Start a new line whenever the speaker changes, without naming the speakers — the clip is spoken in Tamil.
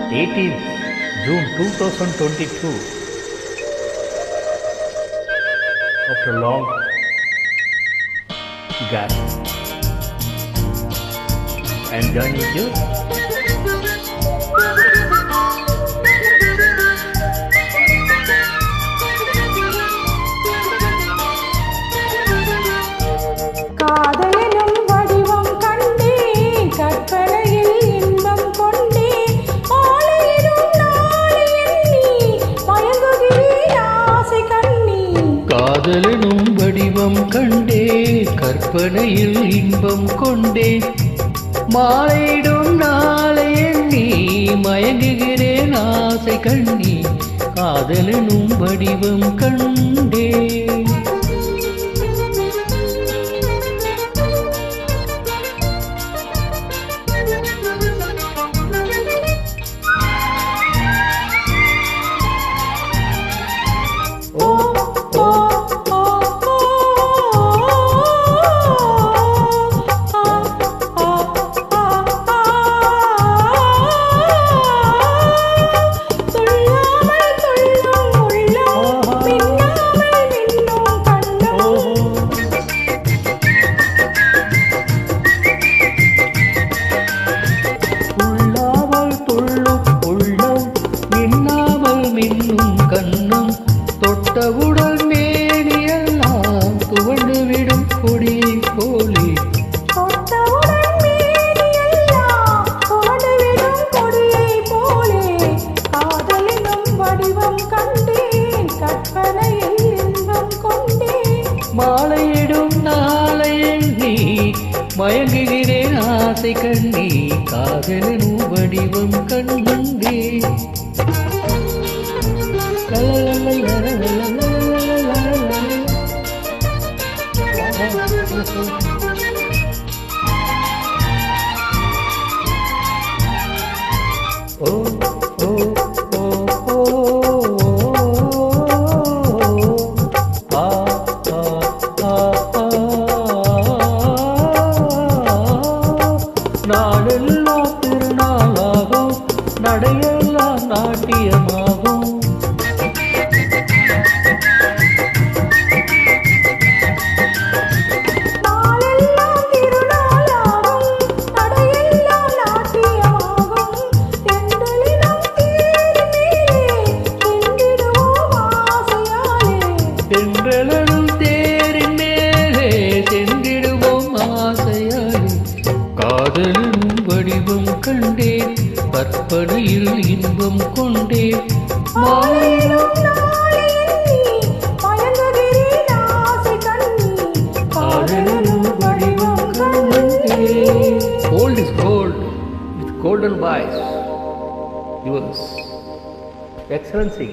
18th June 2022. After a long gap and joining you.
காதலெனும் வடிவம் கண்டே கற்பனையில் இன்பம் கொண்டே மாலையிடும் நாளை எண்ணி மயங்குகிறேன் ஆசை கண்ணி காதலெனும் வடிவம் கண்டே கண்ணம் தொட்டவுடல் மேனியெல்லாம் துவண்டுவிடும் கொடியை போலே
காதலினும் வடிவம் கண்டேன் கற்பனையில் இன்பம் கொண்டேன்
மாலையிடும் நாளை எண்ணி மயங்குகிறேன் ஆசை கண்ணி காதலினும் வடிவம் கண்டே நாளெல்லாம் திருநாளாகும் நடையெல்லாம் நாட்டியமாகும் தென்றலும் தேரின் மேலே சென்றிடுவோம் ஆசையாலே காதலும் வடிவம் கண்டேன் கற்பனையில் இன்பம் கொண்டேன் காதலும் வடிவம் கண்டேன்.
Gold is gold with golden voice. Yours, Excellency.